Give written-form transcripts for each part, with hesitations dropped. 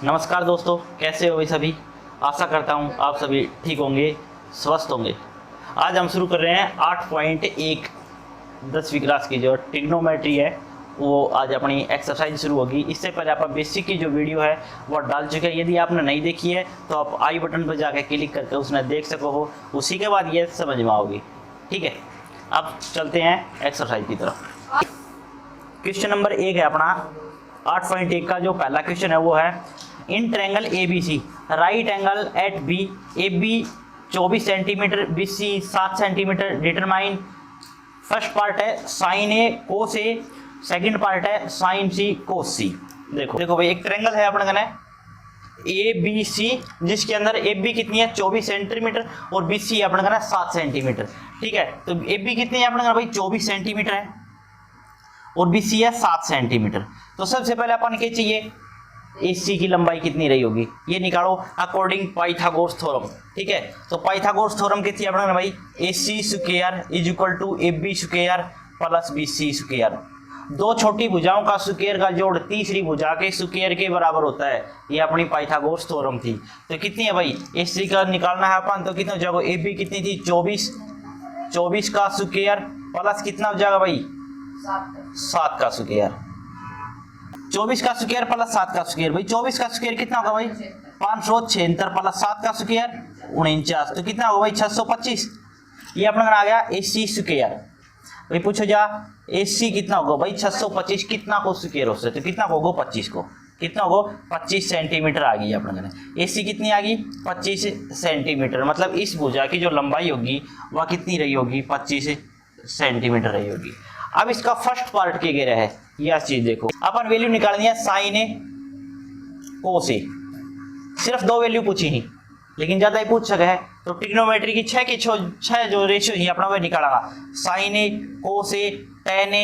नमस्कार दोस्तों, कैसे हो भाई सभी। आशा करता हूँ आप सभी ठीक होंगे, स्वस्थ होंगे। आज हम शुरू कर रहे हैं 8.1 10वीं क्लास की जो ट्रिग्नोमेट्री है वो आज अपनी एक्सरसाइज शुरू होगी। इससे पहले आप बेसिक की जो वीडियो है वो डाल चुके हैं। यदि आपने नहीं देखी है तो आप आई बटन पर जाकर क्लिक करके उसने देख सको हो, उसी के बाद ये समझ में आओगी। ठीक है, अब चलते हैं एक्सरसाइज की तरफ। क्वेश्चन नंबर 1 है अपना 8.1 का जो पहला क्वेश्चन है वो है in triangle ABC right angle at B AB 24 centimetre BC 7 centimetre determine. First part है sine A cos A, second part है साइन C कोस C। देखो भाई, एक ट्रायंगल है अपने कहना ABC जिसके अंदर AB कितनी है 24 सेंटीमीटर और BC अपने कहना 7 सेंटीमीटर। ठीक है, तो AB कितनी है अपने कहना भाई 24 सेंटीमीटर है और BC है 7 सेंटीमीटर। तो सबसे पहले अपन क्या चाहिए, AC की लंबाई कितनी रही होगी ये निकालो अकॉर्डिंग पाइथागोरस थ्योरम। ठीक है, तो पाइथागोरस थ्योरम कितनी अपना भाई AC square is equal to AB square plus BC square. दो छोटी भुजाओं का स्क्वायर का जोड़ तीसरी भुजा के स्क्वायर के बराबर होता है। ये अपनी पाइथागोरस थ्योरम थी। तो कितनी है भाई AC का निकालना है अपन, तो कितना हो जाएगा AB कितनी थी 24 का स्क्वायर प्लस कितना हो जाएगा भाई 7 का स्क्वायर। 24 का स्क्वायर प्लस 7 का स्क्वायर, भाई 24 का स्क्वायर कितना होगा भाई 576 प्लस 7 का स्क्वायर 49, तो कितना होगा भाई 625। ये अपना आ गया AC स्क्वायर। भाई पूछो जा AC कितना होगा भाई 625 कितना को स्क्वायर हो सकते, तो कितना होगा 25 को, कितना होगा 25 सेंटीमीटर आ गई अपने AC कितनी आ गई 25 सेंटीमीटर। मतलब इस भुजा की जो लंबाई होगी वह कितनी रही होगी 25 सेंटीमीटर रही होगी। अब इसका फर्स्ट पार्ट क्या कह रहा है यह चीज देखो, अपन वैल्यू निकालनी है साइन A कोस A। सिर्फ दो वैल्यू पूछी ही, लेकिन ज्यादा ही पूछ सके है तो ट्रिग्नोमेट्री की छह जो रेशियो ही अपना वह निकालेगा। Sine A cos A tan A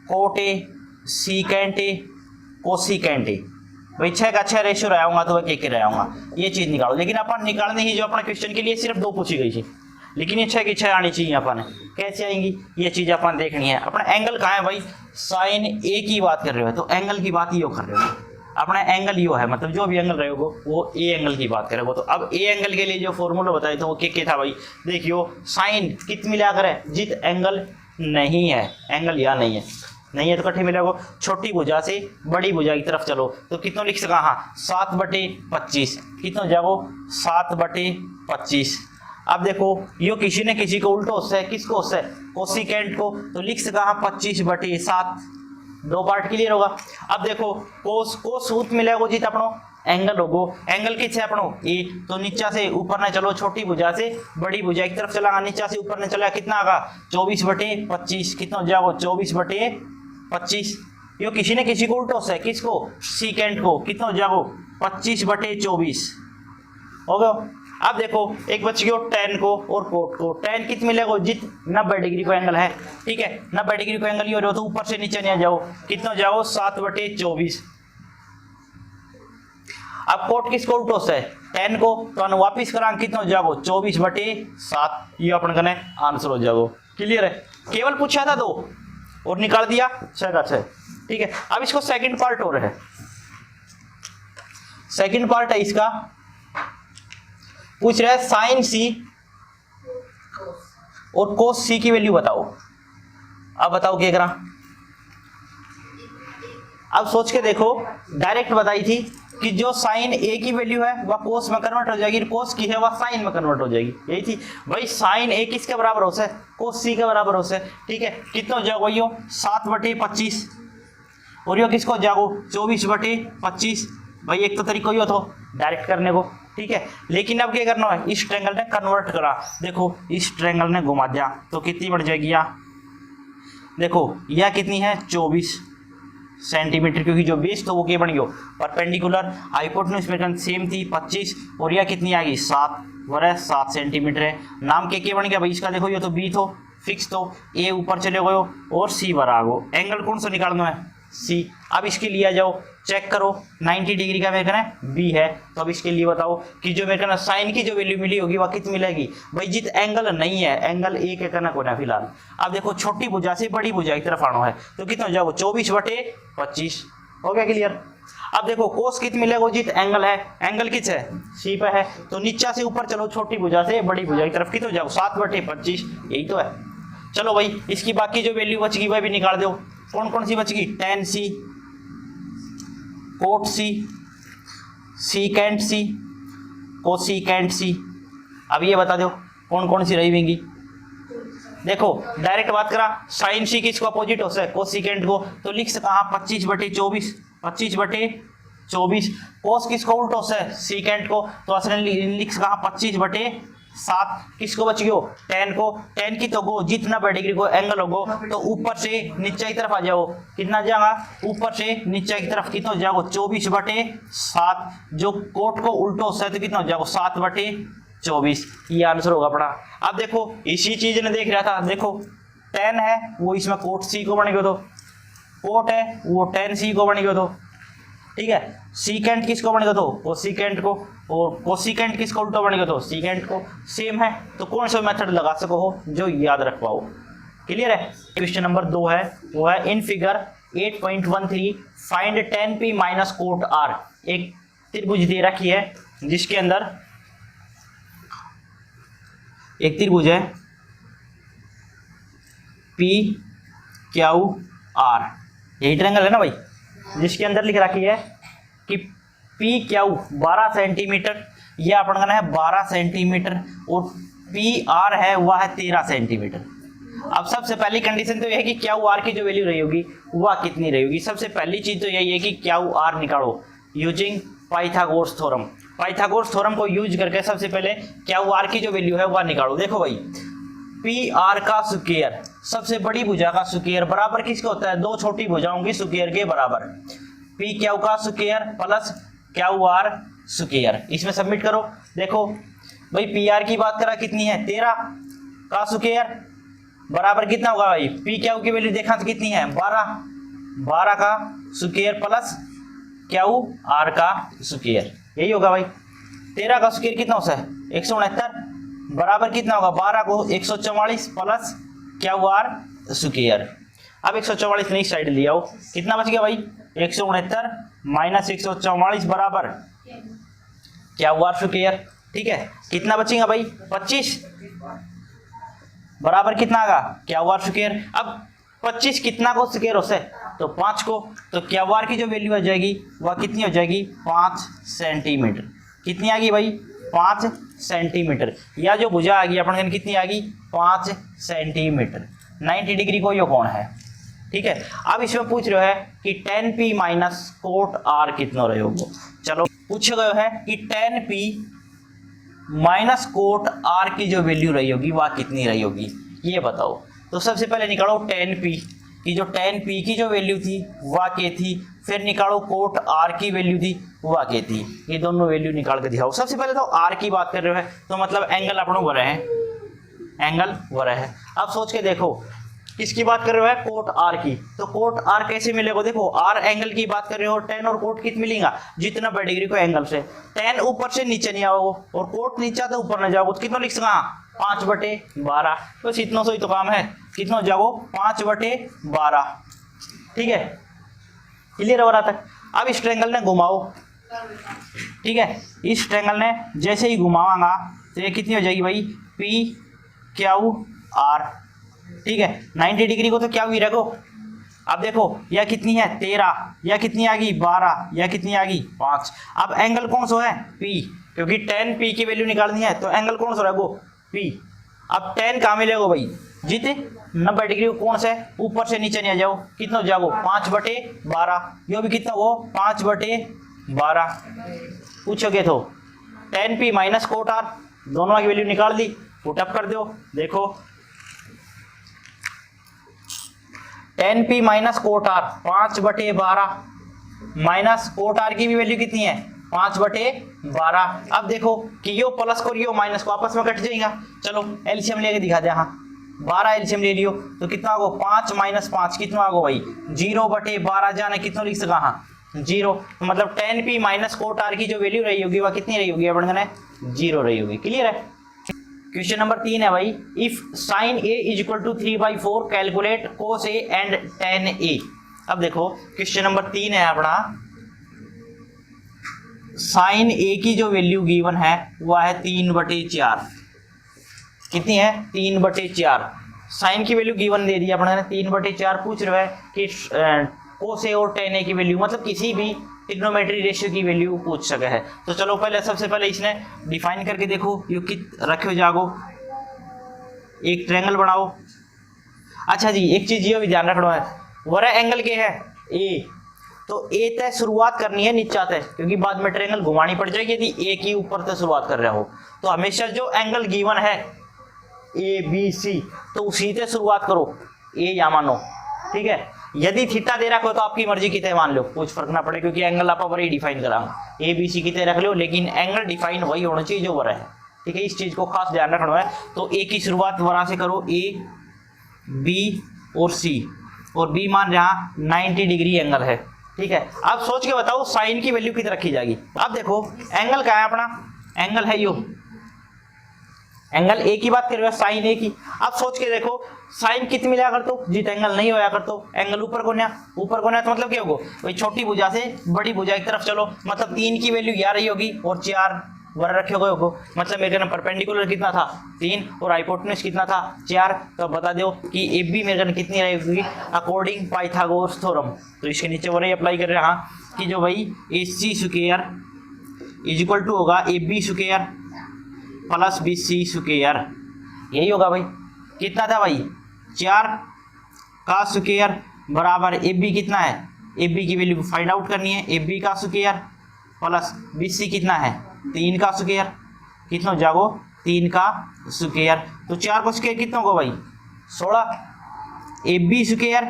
cot A secant A cosecant A। भाई 6 का 6 रेशियो रहा होगा तो वह क्या रहा होगा ये चीज निकालो। लेकिन अपन निकालने ही जो अपना क्वेश्चन के लिए सिर्फ दो पूछी गई थी, लेकिन ये 6 की 6 आनी चाहिए। अपन कैसे आएंगी ये चीज अपन देखनी है। अपना एंगल कहाँ है भाई, साइन A की बात कर रहे हो तो एंगल की बात यो कर रहे हो। अपना एंगल यो है, मतलब जो भी एंगल रहे हो वो A एंगल की बात कर रहे हो। तो अब A एंगल के लिए जो फॉर्मूला बताया था वो क्या था भाई, देखियो साइन कित मिलाकर है जित एंगल नहीं है, एंगल यहाँ नहीं है तो कट्ठे मिलेगा छोटी भुजा से बड़ी भुजा की तरफ चलो तो कितना लिख सका, हाँ 7/25 कितना हो जाएगा 7/25। अब देखो यो किसी ने किसी को उल्टो उससे किसको उससे कोसिकेंट को, तो लिख सका हाँ 25/7। दो पार्ट क्लियर होगा। अब देखो कोस सूत्र मिलेगा जीत अपनो एंगल होगो, एंगल किस है अपनो ए, तो नीचा से ऊपर ने चलो छोटी भुजा से बड़ी भुजा की तरफ चला, नीचा से ऊपर ने चला कितना आगा 24/25 कितना हो जाएगा 24/25। यो किसी ने किसी को उल्टो से किसको सीकेंट को कितना हो जाएगा 25/24 हो गया। अब देखो एक बच गया tan को और कोट को, tan कित मिलेगा जित 90 डिग्री को एंगल है। ठीक है, 90 डिग्री को एंगल ही हो रहा हो तो ऊपर से नीचे नहीं आ जाओ कितना हो जाओ 7/24। अब कोट किसको उल्टो से tan को, तो वापिस करा कितना हो जाओ 24/7। ये अपन कने आंसर हो जाओ। क्लियर है, केवल पूछा था दो और निकाल दिया 6 का 6। ठीक है, अब इसको सेकंड पार्ट हो रहा है। सेकंड पार्ट है इसका, पूछ रहा है साइन C और कोस C की वैल्यू बताओ। अब बताओ क्या करा, अब सोच के देखो। डायरेक्ट बताई थी कि जो साइन A की वैल्यू है वह कोस में कन्वर्ट हो जाएगी, कोस की है वह साइन में कन्वर्ट हो जाएगी। यही थी भाई, साइन A किसके बराबर हो से कोस C के बराबर हो से। ठीक है, कितना हो जाएगा यो 7/25 और यो किसको हो जाएगा 24/25। भाई एक तो तरीका ही हो तो डायरेक्ट करने को। ठीक है, लेकिन अब क्या करना है, इस ट्रायंगल ने कन्वर्ट करा। देखो इस ट्रायंगल ने घुमा दिया तो कितनी बढ़ जाएगी यहाँ, देखो यह कितनी है 24 सेंटीमीटर, क्योंकि जो बेस तो वो क्या बन गया परपेंडिकुलर, हाइपोटेन्यूज में सेम थी 25 और यह कितनी आ गई 7 वह 7 सेंटीमीटर है। नाम क्या बन गया भाई इसका, देखो ये तो B तो फिक्स, तो A ऊपर चले गए और C बरा गो। एंगल कौन सा निकालना है C। अब इसके लिए आ जाओ चेक करो 90 डिग्री का मेरे कहना B है, तो अब इसके लिए बताओ कि जो मेरे कहना साइन की जो वैल्यू मिली होगी वह कितनी मिलेगी भाई, जित एंगल नहीं है एंगल A के कहना कोना फिलहाल। अब देखो छोटी भुजा से बड़ी भुजा की तरफ आना है तो कितना हो जाएगा 24/25 हो गया क्लियर। अब देखो कोस कित मिलेगा जीत एंगल है, एंगल किस है सी पे है, तो नीचा से ऊपर चलो छोटी भुजा से बड़ी भुजा की तरफ कित हो जाओ 7/25, यही तो है। चलो भाई इसकी बाकी जो वैल्यू बच गई वह भी निकाल दो। कौन कौन सी बच गई, tan सी, कोट सी, सीकेंट सी, कोसीकेंट सी। अब ये बता दो कौन कौन सी रही होंगी। देखो डायरेक्ट बात करा, साइन सी किसको अपोजिट हो सकता है कोसिकेंट को, तो लिख सका 25/24, 25/24। कोस किसको उल्ट हो सकता है सीकेंट को, तो असल लिख सका 25/7। किसको बच गयो tan को, tan की तो गो जितना बड़े डिग्री को एंगल होगो तो ऊपर से नीचे की तरफ आ जाओ, कितना जाएगा ऊपर से नीचे की तरफ कितना हो जाओ 24/7। जो कोट को उल्टो हो सकता है तो कितना हो जाओ 7/24, ये आंसर होगा अपना। अब देखो इसी चीज ने देख रहा था, देखो tan है वो इसमें कोट सी को बन गया, तो कोट है वो tan सी को बन गया, तो ठीक है। सीकेंट किसको बन गया, तो कोसिकेंट को, और कोसिकेंट किसको उल्टा बन गया, तो सीकेंट को। सेम है तो कौन सा मेथड लगा सको हो जो याद रख पाओ। क्लियर है। क्वेश्चन नंबर 2 है, वो है in figure 8.13 find tan p minus cot r। एक त्रिभुज दे रखी है जिसके अंदर एक त्रिभुज है पी क्यू आर, यही ट्रायंगल है ना भाई, जिसके अंदर लिख रखी है कि पी क्यू 12 सेंटीमीटर, यह अपन कहना है 12 सेंटीमीटर, और पी आर है वह है 13 सेंटीमीटर। अब सबसे पहली कंडीशन तो यह है कि क्यू आर की जो वैल्यू रही होगी वह कितनी रही होगी। सबसे पहली चीज तो यही है कि क्यू आर निकालो using Pythagoras theorem. Pythagoras theorem को यूज करके सबसे पहले क्यू आर की जो वैल्यू है वह निकालो। देखो भाई पी आर का स्क्वायर, सबसे बड़ी भुजा का स्क्वायर बराबर किसका होता है, दो छोटी भुजाओं की स्क्वायर के बराबर। पी क्यू का square plus Q r square, इसमें सबमिट करो। देखो भाई पी आर की बात करा कितनी है 13 का स्क्वायर बराबर कितना होगा भाई, पी क्यू की वैल्यू देखा तो कितनी है 12 का स्क्वायर प्लस क्यू आर का स्क्वायर, यही होगा भाई। 13 का स्क्वायर कितना होता है 169 बराबर कितना होगा 12 को 144 प्लस क्यू आर स्क्वायर। अब 144 नहीं साइड ले आओ, कितना बच गया भाई 169 माइनस 144 बराबर क्यू आर स्क्वायर। ठीक है, कितना बचेगा भाई 25 बराबर कितना आएगा क्यू आर स्क्वायर। अब 25 कितना को स्क्वायर होता है, तो 5 को, तो क्यू आर की जो वैल्यू आ जाएगी वह कितनी हो जाएगी 5 सेंटीमीटर। कितनी आ गई भाई 5 सेंटीमीटर, या जो भुजा आ गई अपन कितनी आ गई 5 सेंटीमीटर। 90 डिग्री को ये कौन है। ठीक है, अब इसमें पूछ रहे है कि tan p minus cot r कितना रहे होगा। चलो पूछा गया है कि tan p minus cot r की जो वैल्यू रही होगी वह कितनी रही होगी, ये बताओ। तो सबसे पहले निकालो tan p की, जो tan p की जो वैल्यू थी वह क्या थी, फिर निकालो कोट r की वैल्यू थी वह क्या थी, ये दोनों वैल्यू निकाल के दिखाओ। सबसे पहले तो r की बात कर रहे हो तो मतलब एंगल अपनों हो रहे हैं, एंगल हो रहा है। अब सोच के देखो किसकी बात कर रहे हो कोट r की, तो कोट r कैसे मिलेगा। देखो r एंगल की बात कर रहे हो, tan और कोट कित मिलेगा जितना बड़े डिग्री को एंगल से। tan ऊपर से नीचे नहीं आओ और कोट नीचे तो ऊपर न जाओ, तो कितना लिख सका 5/12, बस इतना सही तो काम है। कितना जाओ 5/12। ठीक है, क्लियर हो रहा तक। अब इस ट्रायंगल ने घुमाओ, ठीक है, इस ट्रायंगल ने जैसे ही घुमावांगा तो ये कितनी हो जाएगी भाई पी क्यू आर। ठीक है, 90 डिग्री को तो क्या हुई रखो। अब देखो यह कितनी है 13, या कितनी आ गई 12, या कितनी आ गई 5। अब एंगल कौन सा है P, क्योंकि tan P की वैल्यू निकालनी है तो एंगल कौन सा रखो P। अब tan कहाँ मिलेगा भाई जीते 90 डिग्री को कौन सा है ऊपर से नीचे नहीं आ जाओ, कितना हो जाओ 5/12, यो भी कितना हो 5/12। पूछोगे तो tan P minus cot R, दोनों की वैल्यू निकाल दी, पुट अप कर दो। देखो tan P minus cot R 5/12 minus cot R की भी वैल्यू कितनी है 5/12। अब देखो कि यो प्लस को यो माइनस को आपस में कट जाएगा। चलो एलसीएम लेके दिखा दे। हाँ 12 एलसीएम ले लियो तो कितना होगा 5 माइनस 5 कितना होगा भाई 0/12, जाने कितना लिख सका हाँ 0। तो मतलब tan P minus cot R की जो वैल्यू रही होगी वह कितनी रही होगी अपन ने 0 रही होगी। क्लियर है। क्वेश्चन नंबर 3 है भाई, if sin a is equal to 3/4 calculate cos a and tan a। अब देखो क्वेश्चन नंबर 3 है अपना साइन ए की जो वैल्यू गिवन है वह है 3/4। कितनी है? 3/4। साइन की वैल्यू गिवन दे दी अपने 3/4। पूछ रहा है कि कोस ए और टेन ए की वैल्यू, मतलब किसी भी ट्रिग्नोमेट्री रेशियो की वैल्यू पूछ सके है। तो चलो पहले सबसे पहले इसने डिफाइन करके देखो, यू कित रखे हो जागो, एक ट्रायंगल बनाओ। अच्छा जी, एक चीज ये भी ध्यान रखना है, वरा एंगल के है ए, तो ए तय शुरुआत करनी है नीचा तय, क्योंकि बाद में ट्रायंगल घुमानी पड़ जाएगी यदि ए की ऊपर तय शुरुआत कर रहे हो। तो हमेशा जो एंगल गिवन है ए बी सी, तो उसी से शुरुआत करो, ए या मानो, ठीक है। यदि थीटा दे रखो तो आपकी मर्जी की तय मान लो, कुछ फर्क ना पड़े, क्योंकि एंगल आप वही डिफाइन करांगे। ए बी सी की तय रख लो, लेकिन एंगल डिफाइन वही होना चाहिए जो वरा है, ठीक है। इस चीज को खास ध्यान रखना है। तो ए की शुरुआत वरा से करो, ए बी और सी, और बी मान जहाँ 90 डिग्री एंगल है, ठीक है। अब सोच के बताओ साइन की वैल्यू कितनी रखी जाएगी। अब देखो एंगल क्या है अपना, एंगल है यो, एंगल ए की बात कर रहे हो, साइन ए की। अब सोच के देखो साइन कितनी मिला कर तो जित एंगल नहीं होया कर तो एंगल ऊपर को नया, ऊपर को नया, तो मतलब क्या होगा भाई, छोटी भुजा से बड़ी भुजा की तरफ चलो, मतलब 3 की वैल्यू यहाँ रही होगी और 4 वर रखे हो, मतलब मेरे कहना परपेंडिकुलर कितना था 3 और हाइपोटेन्यूज कितना था 4। तो बता दो कि ए बी मेरे कहना कितनी रहेगी अकॉर्डिंग पाइथागोरस थ्योरम। तो इसके नीचे वो अप्लाई कर रहे हैं हाँ, कि जो भाई A C square is equal to होगा A B square plus B C square, यही होगा भाई। कितना था भाई 4 का स्क्वायर बराबर ए बी कितना है, ए बी की वैल्यू फाइंड आउट करनी है, ए बी का स्क्वायर प्लस बी सी कितना है 3 का स्क्वायर, कितना हो जाओ 3 का स्क्वायर। तो 4 का स्क्वायर कितना होगा भाई 16, ए बी स्क्वायर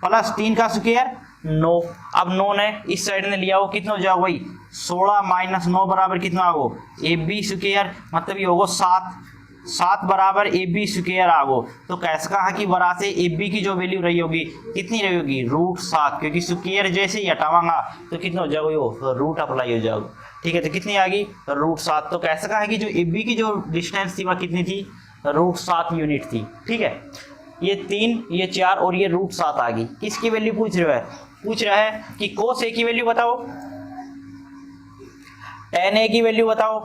प्लस 3 का स्क्वायर 9। अब 9 ने इस साइड ने लिया हो, कितना हो जाओ भाई 16 माइनस 9 बराबर कितना आगो ए बी स्क्वायर, मतलब ये होगा 7 बराबर ए बी स्क्वायर आगो। तो कैसे कहा कि बरा से ए बी की जो वैल्यू रही होगी कितनी रही होगी √7, क्योंकि स्क्वायर जैसे ही हटावांगा तो कितना हो जाएगा यो रूट अप्लाई हो जाएगा, ठीक है। तो कितनी आ गई √7। तो कैसे कहा कि जो ए बी की जो डिस्टेंस थी वह कितनी थी √7 यूनिट थी, ठीक है। ये 3 ये 4 और ये √7 आ गई। किसकी वैल्यू पूछ रहा है, पूछ रहा है कि कोस ए की वैल्यू बताओ, tan ए की वैल्यू बताओ,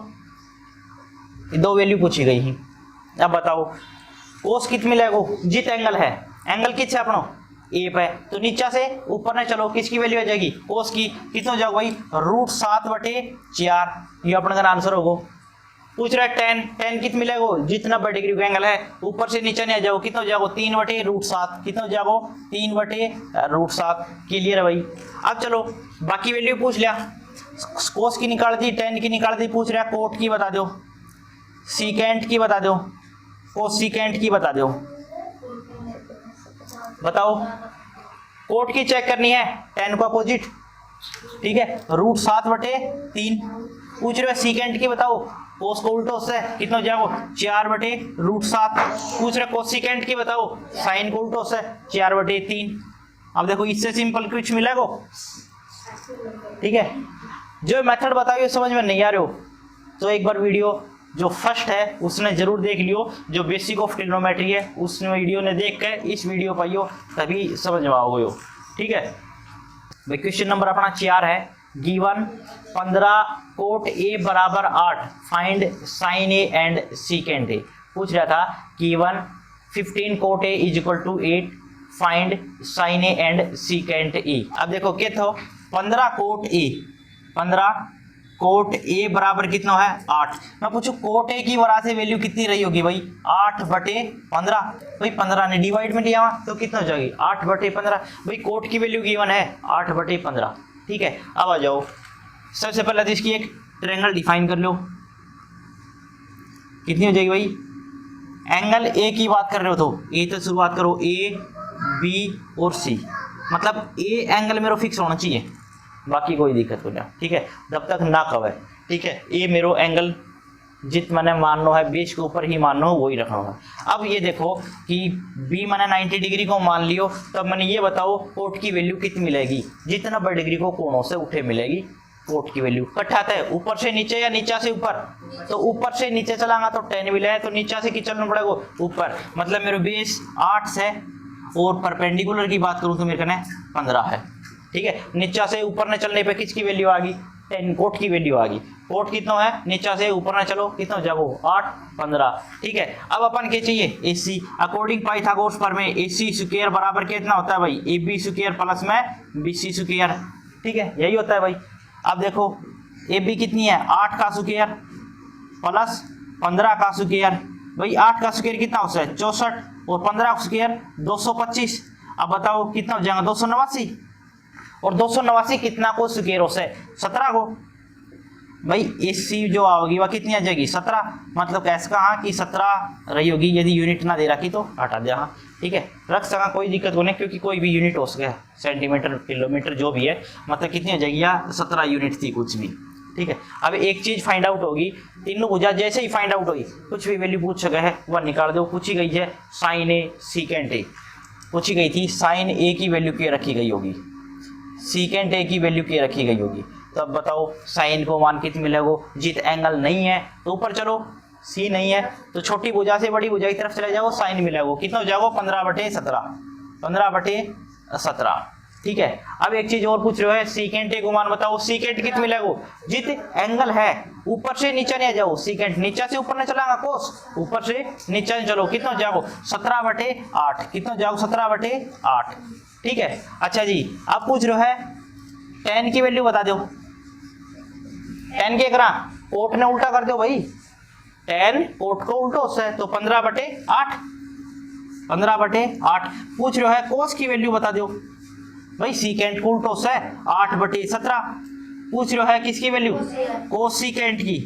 ये 2 वैल्यू पूछी गई है। अब बताओ कोस कित मिलेगा, जित एंगल है, एंगल किस है अपनो ए पे, तो नीचा से ऊपर ने चलो किसकी वैल्यू आ जाएगी कोस की, कितना हो जाएगा भाई √7/4, ये अपने का आंसर होगा। पूछ रहा है tan कितना मिलेगा, जितना 90 डिग्री का एंगल है ऊपर से नीचे नहीं आ जाओ, कितना हो जाएगा 3/√7, कितना हो जाएगा 3/√7। क्लियर है भाई। अब चलो बाकी वैल्यू पूछ लिया, कोस की निकाल दी, tan की निकाल दी, पूछ रहा है कोट की बता दो, सीकेंट की बता दो, कोसिकेंट की बता दो, बताओ। कोट की चेक करनी है, tan को अपोजिट, ठीक है, √7/3। पूछ रहे हो सीकेंट की बताओ, कोस को उल्टो से कितना हो जाएगा 4/√7। पूछ रहे कोसिकेंट की बताओ, साइन को उल्टो से 4/3। अब देखो इससे सिंपल कुछ मिलेगा, ठीक है। जो मेथड बताइए समझ में नहीं आ रहे हो तो एक बार वीडियो जो फर्स्ट है उसने जरूर देख लियो, जो बेसिक ऑफ ट्रिग्नोमेट्री है उस वीडियो ने देख कर इस वीडियो पाइयो तभी समझ में आओगे, ठीक है भाई। क्वेश्चन नंबर अपना 4 है, गिवन 15 कोट ए बराबर 8 find sine A and secant A. पूछ रहा था given 15 cot A is equal to 8 find sine A and secant A. अब देखो क्या था 15 कोट ए, 15 कोट ए बराबर कितना है 8। मैं पूछू कोट ए की वजह से वैल्यू कितनी रही होगी भाई 8/15, भाई 15 ने डिवाइड में लिया तो कितना हो जाएगी 8/15। भाई कोट की वैल्यू गिवन है 8/15, ठीक है। अब आ जाओ सबसे पहले तो इसकी एक ट्रायंगल डिफाइन कर लो, कितनी हो जाएगी भाई, एंगल ए की बात कर रहे हो तो ए से शुरुआत करो, ए बी और सी, मतलब ए एंगल मेरा फिक्स होना चाहिए, बाकी कोई दिक्कत नहीं, ठीक है, जब तक ना कवे, ठीक है। ए मेरो एंगल जित मैंने मानना है बेस के ऊपर ही मानना हो वही रखना है। अब ये देखो कि बी मैंने 90 डिग्री को मान लियो, तब मैंने ये बताओ कोट की वैल्यू कितनी मिलेगी, जितना 90 डिग्री को कोणों से उठे मिलेगी कोट की वैल्यू। कट्ठा है ऊपर से नीचे या नीचा से ऊपर, तो ऊपर से नीचे चलांगा तो 10 मिलेगा, तो नीचा से कितना चलना पड़ेगा ऊपर, मतलब मेरे बेस 8 है और परपेंडिकुलर की बात करूं तो मेरे कहने 15 है, ठीक है। नीचा से ऊपर ने चलने पे किसकी वैल्यू आ गई 10 कोट की वैल्यू आ गई। कोट कितना है, नीचे से ऊपर ना चलो, कितना हो जाएगा 8 15। ठीक है, अब अपन क्या चाहिए, AC। अकॉर्डिंग पाइथागोरस पर में AC स्क्वायर बराबर कितना होता है भाई, AB स्क्वायर प्लस में BC स्क्वायर। ठीक है, यही होता है भाई। अब देखो AB कितनी है, 8 का स्क्वायर प्लस 15 का स्क्वायर। भाई 8 का स्क्वायर कितना होता है 64 और 15 का स्क्वायर 225। अब बताओ कितना हो जाएगा 289। और 289 कितना को स्क्वायर हो से 17 को। भाई AC जो आओगी वह कितनी आ जाएगी 17। मतलब कैसे कहा कि 17 रही होगी, यदि यूनिट ना दे रखी तो हटा दिया। हाँ ठीक है, रख सका, कोई दिक्कत नहीं, क्योंकि कोई भी यूनिट हो सके, सेंटीमीटर किलोमीटर जो भी है, मतलब कितनी हो जाएगी, या 17 यूनिट थी कुछ भी। ठीक है, अब एक चीज फाइंड आउट होगी, तीनों भुजा जैसे ही फाइंड आउट होगी, कुछ भी वैल्यू पूछ सके है वह निकाल दो। पूछी गई है साइन A सीकेंट A, पूछी गई थी साइन A की वैल्यू क्या रखी गई होगी, सीकेंट A की वैल्यू क्या रखी गई होगी। तो अब बताओ साइन को मान कितनी मिलेगा, जित एंगल नहीं है तो ऊपर चलो, C नहीं है तो छोटी भुजा से बड़ी भुजा की तरफ चले जाओ, साइन मिलेगा कितना हो जाएगा 15/17, 15/17। ठीक है, अब एक चीज और पूछ रहे हो, सीकेंट A को मान बताओ, सीकेंट कितना मिलेगा, जित एंगल है ऊपर से नीचे नहीं जाओ, सीकेंट नीचे से ऊपर नहीं चलागा, कोस ऊपर से नीचे नहीं चलो, कितना हो जाओ 17/8, कितना हो जाओ 17/8। ठीक है, अच्छा जी अब पूछ रहे हो है tan की वैल्यू बता दो। tan के करा कोट ने उल्टा कर दो भाई, tan कोट को उल्टो से तो 15/8, 15/8। पूछ रहे हो है कोस की वैल्यू बता दो भाई, सीकेंट को उल्टो से 8/17। पूछ रहे हो है किसकी वैल्यू, कोसिकेंट की,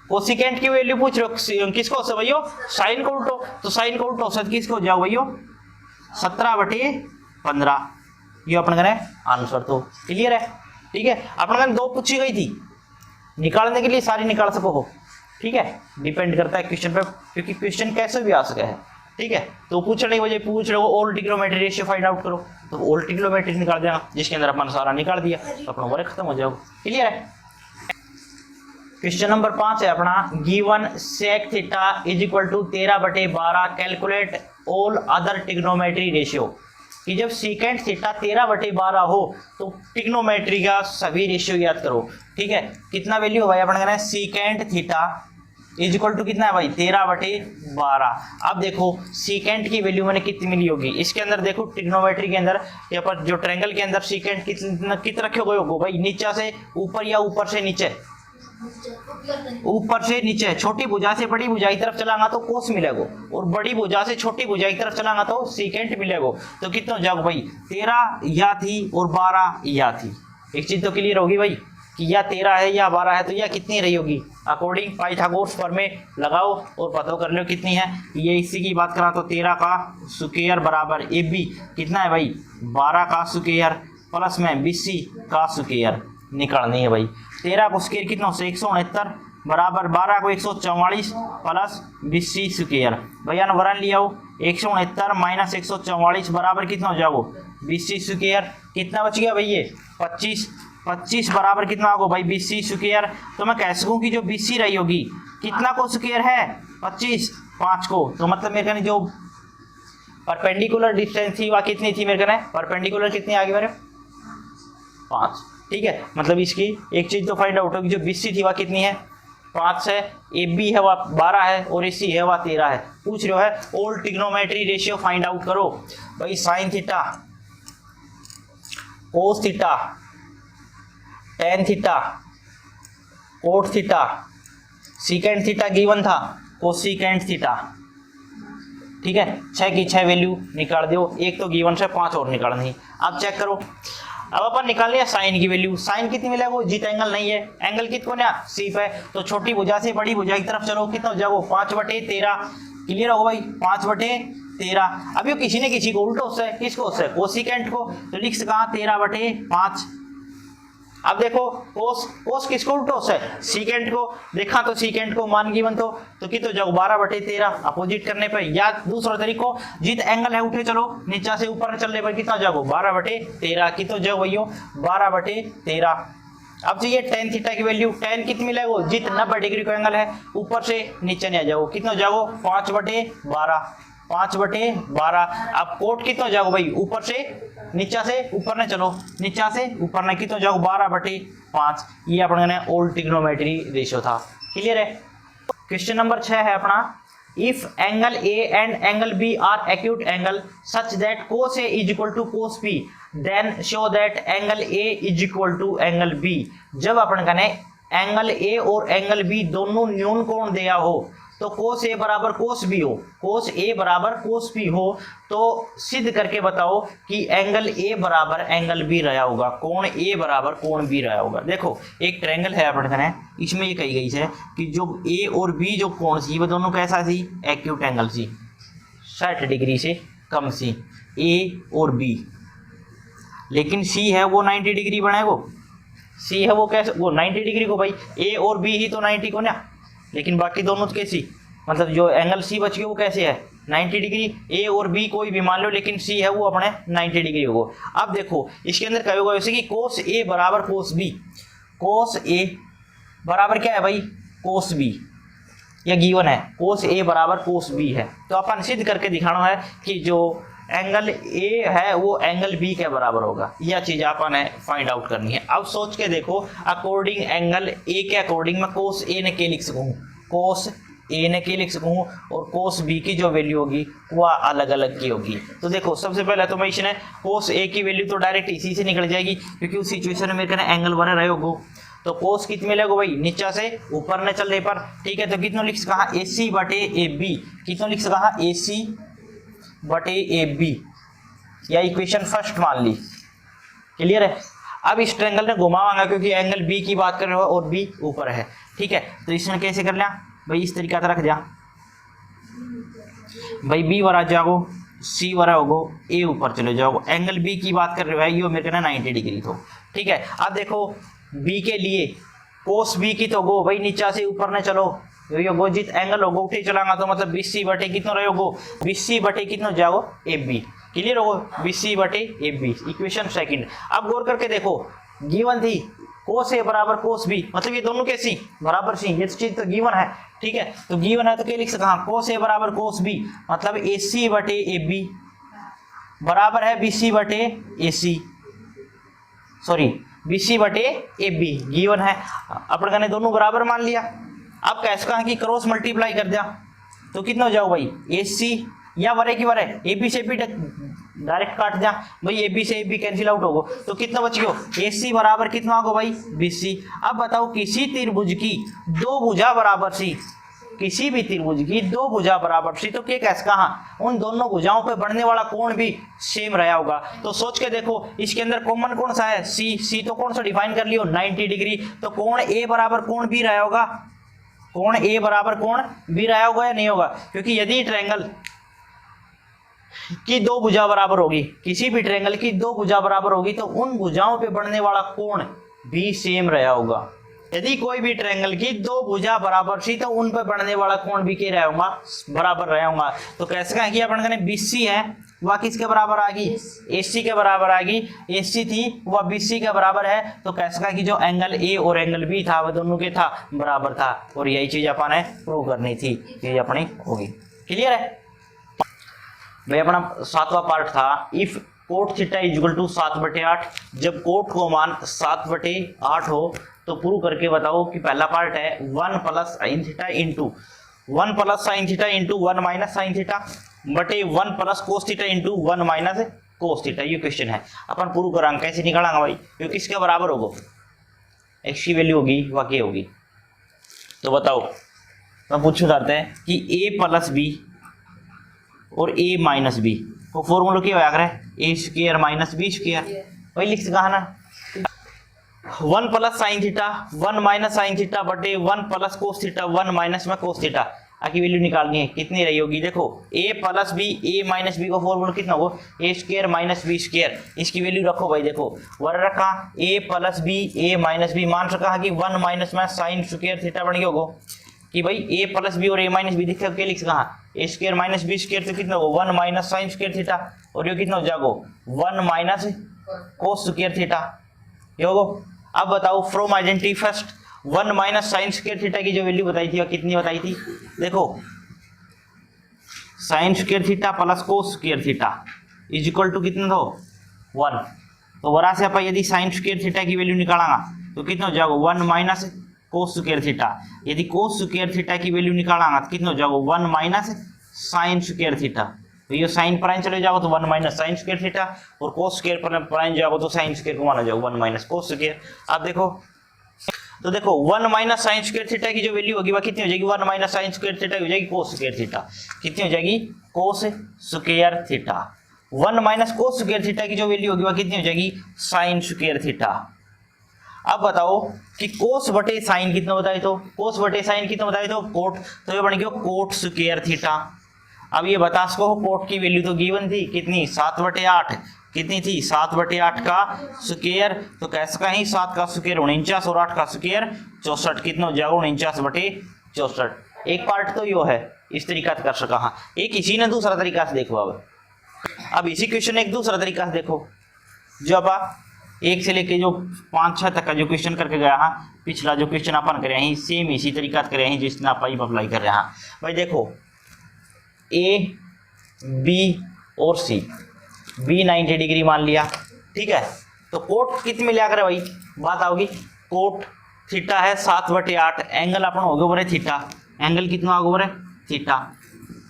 कोसिकेंट की वैल्यू पूछ रहे हो किसको से भैया, साइन को उल्टो, तो साइन को उल्टो से किसको जाओ भैया 17/15। ये अपन करें आंसर, तो क्लियर है। ठीक है, अपन करें 2 पूछी गई थी, निकालने के लिए सारी निकाल सको हो। ठीक है, डिपेंड करता है क्वेश्चन पे, क्योंकि क्वेश्चन कैसे भी आ सके है। ठीक है, तो पूछने की वजह पूछ रहे हो all trigonometry ratio find out करो, तो ऑल ट्रिग्नोमेट्री निकाल देना, जिसके अंदर अपन सारा निकाल दिया तो अपना वर्क खत्म हो जाएगा। क्लियर है। क्वेश्चन नंबर 5 है अपना, given sec theta is equal to 13/12, calculate all other trigonometry ratio. कि जब सीकेंट थीटा 13/12 हो तो ट्रिग्नोमेट्री का सभी रेशियो याद करो। ठीक है, कितना वैल्यू है भाई अपन कहना है, secant theta is equal to कितना है भाई 13/12। अब देखो सीकेंट की वैल्यू मैंने कितनी मिली होगी, इसके अंदर देखो ट्रिग्नोमेट्री के अंदर यहाँ पर जो ट्रायंगल के अंदर सीकेंट कितना रखे हुए होगा भाई, नीचे से ऊपर या ऊपर से नीचे, ऊपर से नीचे। छोटी भुजा से बड़ी भुजा की तरफ चलाना तो कोस मिलेगा, और बड़ी भुजा से छोटी भुजा की तरफ चलाना तो सीकेंट मिलेगा। तो कितना हो जाएगा भाई 13 या थी और 12 या थी। एक चीज तो क्लियर होगी भाई कि या 13 है या 12 है, तो यह कितनी रही होगी, अकॉर्डिंग पाइथागोरस प्रमेय लगाओ और पता कर लो कितनी है। ये इसी की बात करा तो 13 का स्क्वायर बराबर AB कितना है भाई 12 का स्क्वायर प्लस में BC का स्क्वायर निकालनी है भाई। 13 को स्क्वायर कितना 169 बराबर 12 को 144 प्लस 20 स्क्वायर। भैया ने वरण लिया हो 169 माइनस 144 बराबर कितना हो जाएगा 20 स्क्वायर। कितना बच गया भाई ये 25 बराबर कितना होगा भाई 20 स्क्वायर। तो मैं कह सकूं कि जो 20 रही होगी कितना को स्क्वायर है 25 5 को, तो मतलब मेरे कहने जो परपेंडिकुलर डिस्टेंस थी वह कितनी थी, मेरे कहने परपेंडिकुलर कितनी आ गई मेरे 5। ठीक है, मतलब इसकी एक चीज तो फाइंड आउट होगी, जो BC थी वह कितनी है 5 है, AB है वह 12 है और AC है वह 13 है। पूछ रहे हो है all trigonometry ratio find out करो भाई। Sine theta, cos theta, tan theta, cot theta, secant theta given था, कोसिकेंट थीटा। ठीक है, 6 की 6 वैल्यू निकाल दो, एक तो गिवन से 5 और निकालनी। अब चेक करो, अब अपन निकाल लिया साइन की वैल्यू। साइन कितनी मिलेगा, जित एंगल नहीं है, एंगल कितना ना C पे, तो छोटी भुजा से बड़ी भुजा की तरफ चलो, कितना हो जाएगा 5/13। क्लियर होगा भाई 5/13। अब ये किसी ने किसी को उल्टो से, किसको से कोसिकेंट को, तो लिख सका 13/5। अब देखो कोस किसको उल्टो से सीकेंट को, देखा तो सीकेंट को मान गिवन तो कितना जाओ 12/13 अपोजिट करने पर, या दूसरा तरीको जित एंगल है उठे चलो नीचे से ऊपर चलने पर कितना जाओ 12/13, कितना जाओ भैया 12/13। अब चाहिए टेन थीटा की वैल्यू, टेन कितनी मिलेगा, जित 90 डिग्री का एंगल है ऊपर से नीचे नहीं आ जाओ, कितना जाओ 5/12। 5/12। अब कोट कितना हो जाएगा भाई, ऊपर से नीचा से ऊपर ने चलो, नीचा से ऊपर ने कितना हो जाएगा 12/5। ये अपने ओल्ड ट्रिग्नोमेट्री रेशियो था। क्लियर है। क्वेश्चन नंबर 6 है अपना, if angle A and angle B are acute angle such that cos A is equal to cos B then show that angle A is equal to angle B. जब अपन कहने angle A और angle B दोनों न्यून कोण दिया हो, तो cos A बराबर cos B हो, cos A बराबर cos B हो, तो सिद्ध करके बताओ कि एंगल A बराबर एंगल B रहा होगा, कोण A बराबर कोण B रहा होगा। देखो एक ट्रायंगल है अपन कहने, इसमें ये कही गई है कि जो A और B जो कोण सी वो दोनों कैसा सी, एक्यूट एंगल सी, 60 डिग्री से कम सी, A और B। लेकिन C है वो 90 डिग्री बनेगो, C है वो कैसे, वो 90 डिग्री को भाई, A और B ही तो 90 को ना, लेकिन बाकी दोनों तो कैसी, मतलब जो एंगल C बच गया वो कैसे है 90 डिग्री। A और B कोई भी मान लो, लेकिन C है वो अपने 90 डिग्री हो। अब देखो इसके अंदर क्या होगा, जैसे कि cos A बराबर cos B, cos A बराबर क्या है भाई cos B, यह गिवन है cos A बराबर cos B है। तो अपन सिद्ध करके दिखाना है कि जो एंगल A है वो एंगल B के बराबर होगा, यह चीज अपन ने फाइंड आउट करनी है। अब सोच के देखो, अकॉर्डिंग एंगल A के अकॉर्डिंग मैं cos A ने के लिख सकूँ, cos A ने के लिख सकूँ, और cos B की जो वैल्यू होगी वह अलग अलग की होगी। तो देखो सबसे पहले तो मैं इसने cos A की वैल्यू तो डायरेक्ट इसी से निकल जाएगी, क्योंकि उस सिचुएशन में मेरे कहना एंगल बने रहे होगो। तो cos कितने मिलेगा भाई, नीचा से ऊपर ने चल रहे पर, ठीक है। तो कितना लिख सका, AC/AB, कितना लिख सका, AC/AB, या इक्वेशन फर्स्ट मान ली। क्लियर है। अब इस ट्रायंगल ने घुमावांगा क्योंकि एंगल B की बात कर रहे हो और B ऊपर है, ठीक है। तो इसमें कैसे कर लिया भाई, इस तरीका से रख दिया भाई, B वरा जाओ, C वरा होगो, A ऊपर चले जाओ, एंगल B की बात कर रहे हो, ये मेरे कहना 90 डिग्री तो, ठीक है। अब देखो B के लिए cos B की तो गो भाई नीचा से ऊपर ने चलो, यो गो जित एंगल होगो उठे चलांगा, तो मतलब BC/, कितना रहे होगो BC/, कितना जाओ AB। क्लियर होगो, BC/AB, इक्वेशन सेकंड। अब गौर करके देखो, गिवन थी cos A बराबर cos B, मतलब ये दोनों कैसी बराबर सी, ये चीज तो गिवन है, ठीक है। तो गिवन है तो क्या लिख सकता, cos A बराबर cos B, मतलब AC/AB बराबर है BC/AC, सॉरी BC/AB गिवन है। अपन कहने दोनों बराबर मान लिया। अब कैसे कहा कि क्रॉस मल्टीप्लाई कर दिया, तो कितना हो जाओ भाई AC, या वरे की वरे AB से AB डायरेक्ट काट दिया भाई, AB से AB कैंसिल आउट होगो, तो कितना बच गयो AC बराबर कितना होगा भाई BC। अब बताओ किसी त्रिभुज की दो भुजा बराबर सी, किसी भी त्रिभुज की दो भुजा बराबर सी, तो क्या कैसे कहा उन दोनों भुजाओं पे बढ़ने वाला कोण भी सेम रहा होगा। तो सोच के देखो इसके अंदर कॉमन कौन सा है, C तो कौन सा डिफाइन कर लियो 90 डिग्री, तो कोण A बराबर कोण B रहा होगा, कोण A बराबर कोण B रहा होगा या नहीं होगा, क्योंकि यदि ट्रायंगल की दो भुजा बराबर होगी, किसी भी ट्रायंगल की दो भुजा बराबर होगी, तो उन भुजाओं पे बढ़ने वाला कोण भी सेम रहा होगा। यदि कोई भी ट्रायंगल की दो भुजा बराबर सी, तो उन पे बढ़ने वाला कोण भी क्या रहा होगा, बराबर रहा होगा। तो कैसे कहें कि अपन कहने BC है वह किसके बराबर आ गई, AC के बराबर आ गई, AC थी वह BC के बराबर है। तो कैसे कहा कि जो एंगल A और एंगल B था वह दोनों के था बराबर था, और यही चीज अपन ने प्रूव करनी थी, ये अपनी होगी। क्लियर है भाई। अपना 7वां पार्ट था, if cot theta is equal to 7/8, जब कोट को मान 7/8 हो तो प्रूव करके बताओ कि पहला पार्ट है 1 + sin theta into 1 + sin theta into 1 - sin theta बटे 1 + cos theta into 1 - cos theta. ये क्वेश्चन है, अपन प्रूव करांगे, कैसे निकालेंगे भाई, क्योंकि किसके बराबर होगा, x की वैल्यू होगी वाकई होगी। तो बताओ, मैं पूछूं करते हैं कि A + B और A - B को फॉर्मूला क्या होया करे, A² - B², वही लिख सका है ना। 1 + sin थीटा 1 - sin थीटा बटे 1 + cos थीटा 1 - cos थीटा की वैल्यू निकालनी है, कितनी रही होगी। देखो A + B A - B का फॉर्मूला कितना होगा, A² - B², इसकी वैल्यू रखो भाई। देखो वर रखा A + B A - B, मान रखा कि 1 - sin² थीटा बन गया होगा कि भाई A + B और A - B दिखा क्या लिख सका, A² - B² तो कितना होगा 1 - sin² थीटा, और ये कितना हो जाएगा 1 - cos² थीटा, ये होगा। अब बताओ from identity first 1 - sin² theta की जो वैल्यू बताई थी वो कितनी बताई थी। देखो sine square theta plus cos square theta is equal to कितना दो 1। तो वरा से अपन यदि साइन स्क्वायर थीटा की वैल्यू निकालेंगा तो कितना हो जाएगा 1 माइनस कोस स्क्वायर थीटा। यदि कोस स्क्वायर थीटा की वैल्यू निकालेंगा तो कितना हो जाएगा 1 माइनस साइन स्क्वायर थीटा। तो ये साइन प्राइम चले जाओगे तो 1 माइनस साइन स्क्वायर थीटा और कोस स्क्वायर प्राइम जाओगे तो साइन स्क्वायर को माना जाएगा 1 माइनस कोस स्क्वायर। आप देखो तो देखो 1 माइनस साइन स्क्वायर थीटा की जो वैल्यू होगी वह कितनी हो जाएगी 1 माइनस साइन स्क्वायर थीटा हो जाएगी कोस स्क्वायर थीटा। कितनी हो जाएगी कोस square theta. 1 minus cos square theta की जो वैल्यू होगी वह कितनी हो जाएगी साइन स्क्वायर थीटा। अब बताओ कि कोस बटे साइन कितना बताए तो कोस बटे साइन कितना बताए तो कोट, तो ये बन गया कोट स्क्वायर थीटा। अब ये बता सको कोट की वैल्यू तो गिवन थी कितनी 7/8 कितनी थी 7/8 का स्क्वायर। तो कैसे का ही 7 का स्क्वायर 49 और 8 का स्क्वायर 64 कितना हो जाएगा 49/64। एक पार्ट तो यो है इस तरीका से कर सका। हाँ एक इसी ने दूसरा तरीका से देखो। अब इसी क्वेश्चन एक दूसरा तरीका से देखो। जब आप 1 से लेके जो 5-6 तक का जो क्वेश्चन करके गया हाँ पिछला जो क्वेश्चन अपन करे हैं सेम इसी तरीका से करे हैं जिसने आप अप्लाई कर रहे हैं। भाई देखो ए बी और सी बी 90 डिग्री मान लिया ठीक है। तो कोट कितने लिया करे भाई बात आओगी कोट थीटा है 7/8 एंगल अपन हो गया बोरे थीटा। एंगल कितना होगा बोरे थीटा।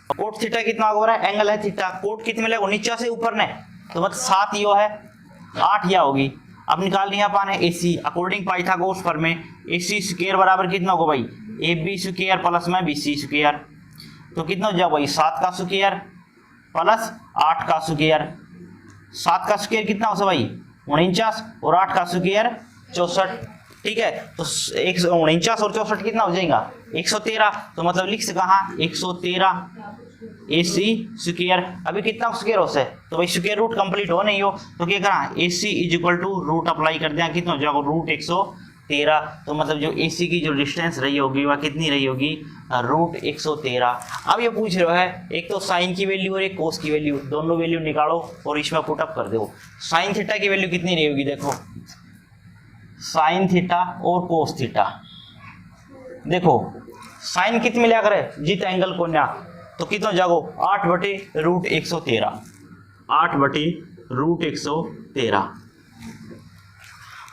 कोट थीटा कितना होगा बोरे एंगल है थीटा। कोट कितने मिलेगा नीचे से ऊपर ने तो मतलब 7 यो है 8 या होगी। अब निकाल लिया अपन है AC अकॉर्डिंग पाइथागोरस फॉर्मूले AC स्क्वायर बराबर कितना होगा भाई AB स्क्वायर प्लस में BC स्क्वायर। तो कितना हो जाएगा भाई 7 का स्क्वायर प्लस 8 का स्क्वायर। 7 का स्क्वायर कितना होगा भाई 49 और 8 का स्क्वायर 64 ठीक है। तो 49 और 64 कितना हो जाएगा 113। तो मतलब लिख सका हाँ 113 AC स्क्वायर। अभी कितना स्क्वायर हो से तो भाई स्क्वायर रूट कंप्लीट हो नहीं हो तो क्या करा AC is equal to root apply कर दिया कितना हो जाएगा रूट 113। तो मतलब जो AC की जो डिस्टेंस रही होगी वह कितनी रही होगी रूट 113। अब ये पूछ रहे है एक तो साइन की वैल्यू और एक कोस की वैल्यू दोनों वैल्यू निकालो और इसमें पुटअप कर दो। साइन थीटा की वैल्यू कितनी रही होगी देखो साइन थीटा और कोस थीटा। देखो साइन कितनी मिला करे जित एंगल को न्या तो कितना जागो 8/√113 8/√113।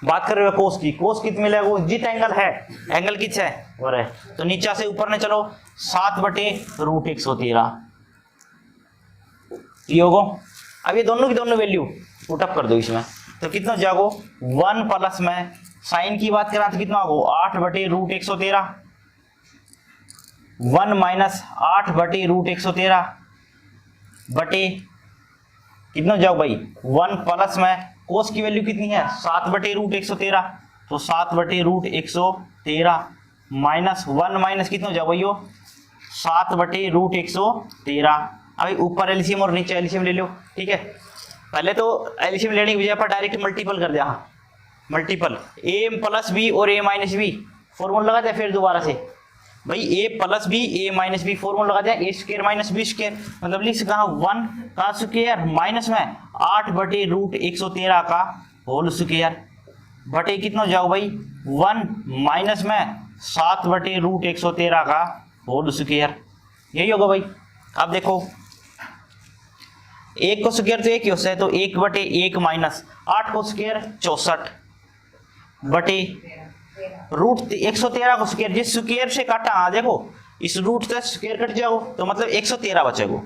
बात कर रहे हो कोस की कोस कितनी मिलेगा जित एंगल है एंगल किस है और है तो नीचे से ऊपर ने चलो 7/√113 योगो। अब ये दोनों की दोनों वैल्यू पुटअप कर दो इसमें तो कितना जागो 1 प्लस में साइन की बात करा तो कितना होगा 8/√113 1 माइनस 8/√113 बटे कितना जाओ भाई 1 प्लस में कोस की वैल्यू कितनी है 7/√113 तो 7/√113 माइनस 1 माइनस कितना जाओ भाई 7/√113। अभी ऊपर एलसीएम और नीचे एलसीएम ले लो ठीक है। पहले तो एलसीएम लेने की बजाय पर डायरेक्ट मल्टीपल कर दिया मल्टीपल a प्लस बी और a माइनस बी फॉर्मूला लगा दिया फिर दोबारा से भाई a plus B a minus B formula लगा दिया a square minus B square मतलब लिख सकता 1 का स्क्वायर माइनस में 8/√113 का होल स्क्वायर बटे कितना जाओ भाई 1 माइनस में 7/√113 का होल स्क्वायर यही होगा भाई। अब देखो एक को स्क्वायर तो एक ही होता है तो 1/1 माइनस 8 को स्क्वायर 64 बटे √113 को स्क्वायर जिस स्क्वायर से काटा हाँ देखो इस रूट से स्क्वायर कट जाओ तो मतलब 113 बचेगो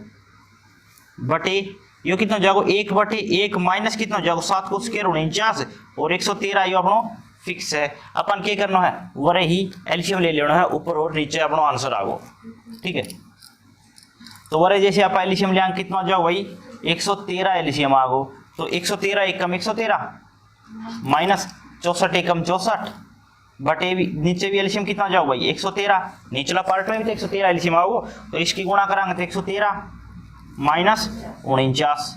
बटे यो कितना जाओ 1/1 माइनस कितना जाओ 7 को स्क्वायर 49 और 113 यो अपनो फिक्स है। अपन क्या करना है वरे ही एलसीएम ले लेना है ऊपर और नीचे अपनो आंसर आगो ठीक है। तो वरे जैसे आप एलसीएम ले कितना जाओ भाई 113 एलसीएम आगो तो 113 एकम 113 माइनस 64 एकम 64 बटे नीचे भी एलसीएम कितना जाओ भाई 113 निचला पार्ट में भी तो 113 एलसीएम आओ तो इसकी गुणा करांगे तो 113 माइनस 49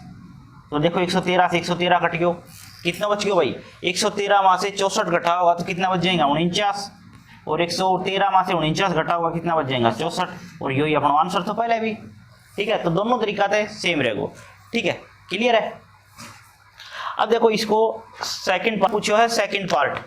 तो देखो 113 से 113 कट गयो कितना बच गयो भाई 113 में से 64 घटा होगा तो कितना बच जाएगा 49 और 113 में से 49 घटा होगा कितना बच जाएगा 64 और यही अपना आंसर तो पहले भी ठीक है। तो दोनों तरीका थे सेम रहेगो ठीक है क्लियर है। अब देखो इसको सेकंड पार्ट पूछो है second part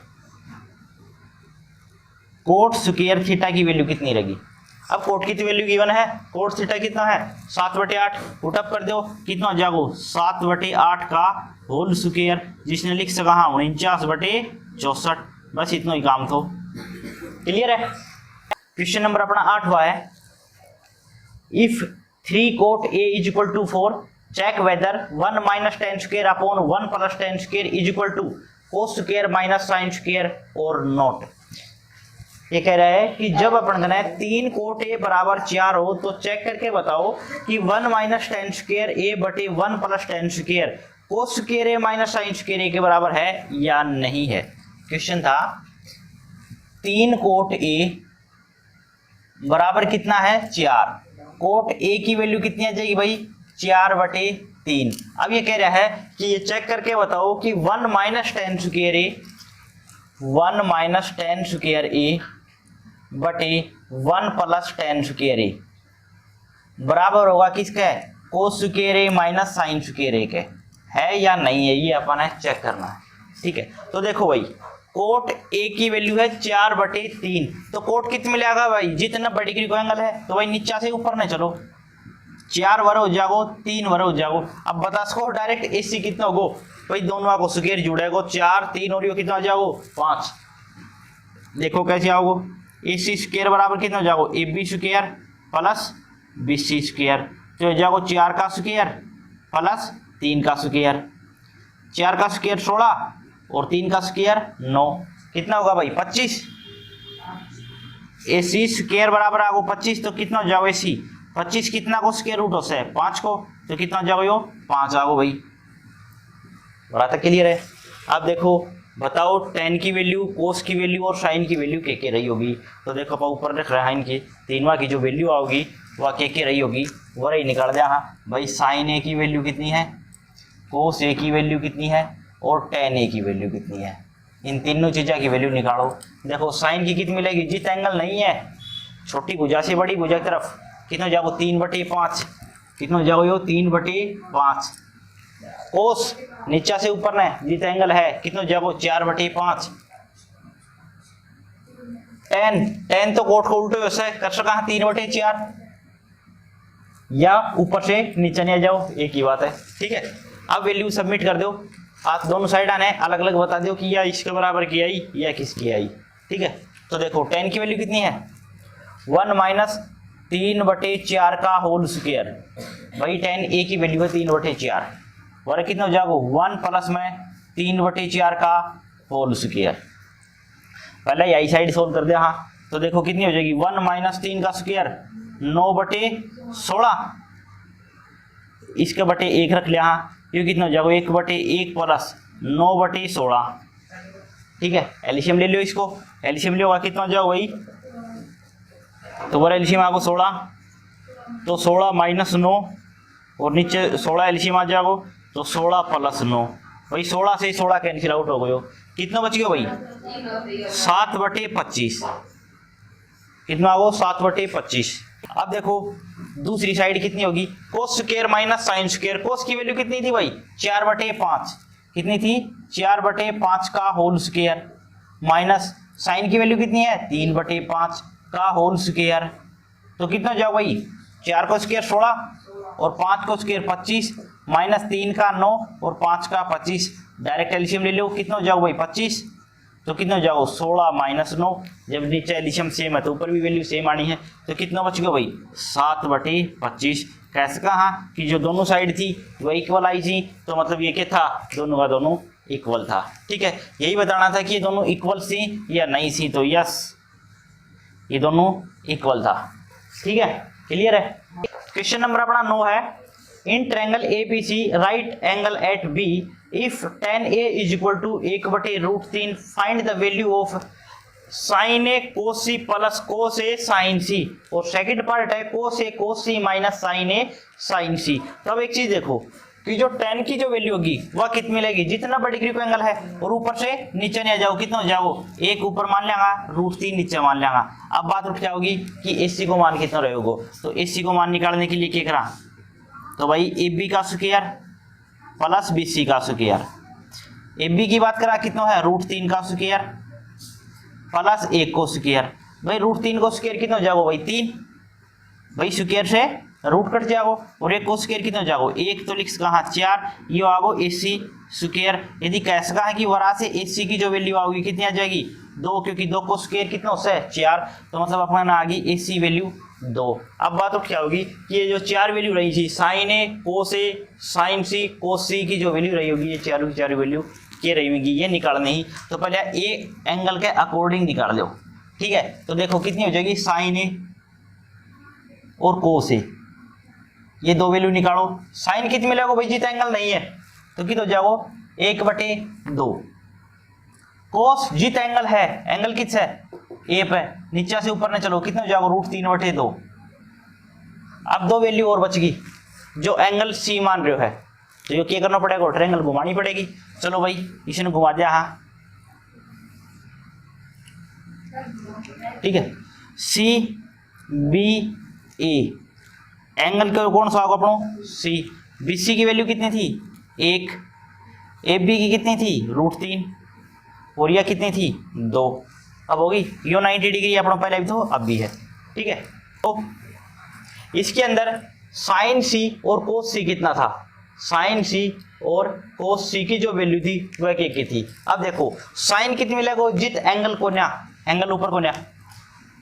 coat square theta की वैल्यू कितनी रहेगी अब कोट की वैल्यू गिवन है, कोट थीटा कितना है 7/8, पुटअप कर दो कितना हो जाएगा 7/8 का होल स्क्वायर, जिसने लिख सका हाँ 49/64, बस इतना ही काम तो। क्लियर है। क्वेश्चन नंबर अपना 8वां है, if 3 cot A is equal to 4, check whether 1 minus tan square upon 1 plus tan square is equal to cos square minus sin square or not। ये कह रहा है कि जब अपन कहना है 3 कोट ए बराबर 4 हो तो चेक करके बताओ कि 1 माइनस टेन स्क्वायर ए बटे 1 plus ten square cos square A minus sine square A के बराबर है या नहीं है। क्वेश्चन था 3 कोट ए बराबर कितना है 4, कोट ए की वैल्यू कितनी आ जाएगी भाई 4/3। अब ये कह रहा है कि ये चेक करके बताओ कि 1 minus ten square A 1 minus ten square A बटे 1 प्लस टेन स्क्वायर ए बराबर होगा किसका है कोस square A minus sine square A के, है या नहीं है, ये अपन है चेक करना है। ठीक है, तो देखो भाई कोट ए की वैल्यू है 4/3, तो कोट कितने में आएगा भाई जितना बड़ी डिग्री को एंगल है, तो भाई नीचा से ऊपर ना चलो 4 वर हो जाओ 3 वर हो जाओ। अब बता सको डायरेक्ट एसी कितना होगो भाई, दोनों को स्क्वायर जुड़ेगो 4 3 और यो कितना हो जाओ 5। देखो कैसे आओगो, एसी स्क्वायर बराबर कितना हो जाओ AB square plus BC square, तो हो जाओ 4 का स्क्वायर प्लस 3 का स्क्वायर, 4 का स्क्वायर 16 और 3 का स्क्वायर 9, कितना होगा भाई 25। AC स्क्वायर बराबर आगो 25, तो कितना हो जाओ AC 25 कितना को स्क्वायर रूट होता है 5 को, तो कितना हो जाओ यो 5 आगो भाई। बड़ा तक क्लियर है। अब देखो बताओ tan की वैल्यू कोस की वैल्यू और साइन की वैल्यू के रही होगी, तो देखो अपन ऊपर रख रहे हैं इनकी तीनवा की जो वैल्यू आओगी वह के रही होगी, वो रही निकाल दिया। हाँ भाई साइन ए की वैल्यू कितनी है, कोस ए की वैल्यू कितनी है और tan ए की वैल्यू कितनी है, इन तीनों चीज़ों की वैल्यू निकालो। देखो साइन की कितनी मिलेगी, जिस एंगल नहीं है छोटी भुजा से बड़ी भुजा की तरफ कितना जाओ 3/5, कितना जाओ यो 3/5। कोस नीचा से ऊपर ने जिस एंगल है कितना जाओ 4/5। tan तो कोट को उल्टे वैसे कर सका 3/4, या ऊपर से नीचे नहीं जाओ एक ही बात है। ठीक है, अब वैल्यू सबमिट कर दो, आप दोनों साइड आने अलग अलग बता दो कि या इसके बराबर की आई या किसकी आई। ठीक है, तो देखो tan की वैल्यू कितनी है 1 माइनस 3/4 का होल स्क्वायर, भाई tan ए की वैल्यू है 3/4, और कितना हो जाएगा 1 प्लस में 3/4 का होल स्क्वायर। पहले यही साइड सोल्व कर दे। हाँ तो देखो कितनी हो जाएगी 1 माइनस 3 का स्क्वायर 9/16, इसके बटे 1 रख लिया। हाँ ये कितना हो जाएगा 1/1 प्लस 9/16। ठीक है, एलसीएम ले लो, इसको एलसीएम लियोगा कितना हो जाएगा भाई, तो बड़ा एलसीएम आपको 16, तो 16 माइनस 9 और नीचे 16 एलसीएम आ जाएगा, तो 16 प्लस 9, भाई 16 से 16 कैंसिल आउट हो गए, कितना बच गया भाई 7/25, कितना हो 7/25। अब देखो दूसरी साइड कितनी होगी cos square minus sine square, cos की वैल्यू कितनी थी भाई 4/5, कितनी थी 4/5 का होल स्क्वायर, माइनस साइन की वैल्यू कितनी है 3/5 का होल स्क्वायर, तो कितना जाओ भाई 4 को स्क्वायर 16 और 5 को स्क्वायर 25, माइनस 3 का 9 और 5 का 25, डायरेक्ट एलसीएम ले लो, कितना जाओ भाई 25, तो कितना जाओ 16 माइनस 9, जब नीचे एलसीएम सेम है तो ऊपर भी वैल्यू सेम आनी है, तो कितना बच गया भाई 7/25। कैसे कहा कि जो दोनों साइड थी वो इक्वल आई थी, तो मतलब ये क्या था दोनों का दोनों इक्वल था। ठीक है, यही बताना था कि ये दोनों इक्वल थी या नहीं थी, तो यस ये दोनों इक्वल था। ठीक है, क्लियर है। क्वेश्चन नंबर अपना 9 है, in triangle ABC right angle at B if tan A is equal to 1/√3 find the value of sin A cos C plus cos A sin C, और second part है cos A cos C minus sin A sin C। तो अब एक चीज देखो कि जो tan की जो वैल्यू होगी वह कितनी मिलेगी, जितना बड़ी डिग्री को एंगल है और ऊपर से नीचे नहीं आ जाओ, कितना हो जाओ 1 ऊपर मान लेगा √3 नीचे मान लेगा। अब बात उठ जाओगी कि AC को मान कितना रहेगा, तो AC को मान निकालने के लिए क्या करा, तो भाई AB का स्क्वायर प्लस BC का स्क्वायर, AB की बात करा कितना है √3 का स्क्वायर प्लस 1 को स्क्वायर, भाई √3 को स्क्वायर कितना हो जाएगा भाई 3, भाई स्क्वायर से रूट कट जाओ और एक को स्क्वायर कितना जाओ एक तो लिख कहा 4 ये आओ AC स्क्वायर। यदि कह सका है कि वरा से AC की जो वैल्यू आओगी कितनी आ जाएगी 2, क्योंकि 2 को स्क्वायर कितना होता है 4, तो मतलब अपना आ गई AC वैल्यू 2। अब बात उठ क्या होगी कि ये जो 4 वैल्यू रही थी sine A cos A sine C cos C की जो वैल्यू रही होगी ये चारों की चारों वैल्यू क्या रही होगी ये निकालनी ही। तो पहले ए एंगल के अकॉर्डिंग निकाल लो, ठीक है। तो देखो कितनी हो जाएगी साइन A और कोस A, ये दो वैल्यू निकालो। साइन कितनी मिलेगा भाई जीता एंगल नहीं है तो कितना हो जाओ 1/2। कोस जीता एंगल है, एंगल किस है ए पे, नीचे से ऊपर न चलो कितना हो जाएगा √3/2। अब दो वैल्यू और बच गई जो एंगल सी मान रहे हो है, तो ये क्या करना पड़ेगा ट्रायंगल घुमानी पड़ेगी। चलो भाई इसने घुमा दिया, हाँ ठीक है। सी बी ए एंगल का कौन सा होगा अपनो सी। बी सी की वैल्यू कितनी थी 1, ए बी की कितनी थी √3 और यह कितनी थी 2। अब होगी यो 90 डिग्री अपना पहले भी तो अब भी है, ठीक है। तो इसके अंदर साइन सी और कोस सी कितना था, साइन सी और कोस सी की जो वैल्यू थी वह की थी। अब देखो साइन कितनी मिलेगा जित एंगल को न्या, एंगल ऊपर को न्या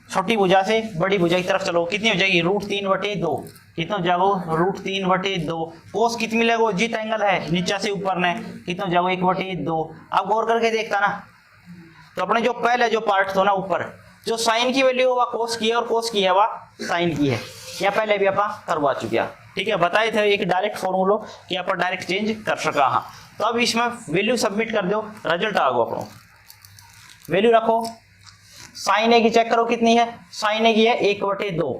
छोटी भुजा से बड़ी भुजा की तरफ चलो कितनी हो जाएगी √3/2, कितना हो जाएगा √3/2। कोस कितनी मिलेगा जित एंगल है नीचे से ऊपर ने कितना हो जाएगा 1/2। अब गौर करके देखता ना तो अपने जो पहले जो पार्ट था ना ऊपर जो साइन की वैल्यू वह कोस की है और कोस की है वह साइन की है, या पहले भी आप करवा चुके हैं, ठीक है। बताए थे एक डायरेक्ट फॉर्मूलो कि आप डायरेक्ट चेंज कर सका। हाँ तो अब इसमें वैल्यू सबमिट कर दो, रिजल्ट आ गया अपनो। वैल्यू रखो, साइन ए की चेक करो कितनी है, साइन ए की है 1/2,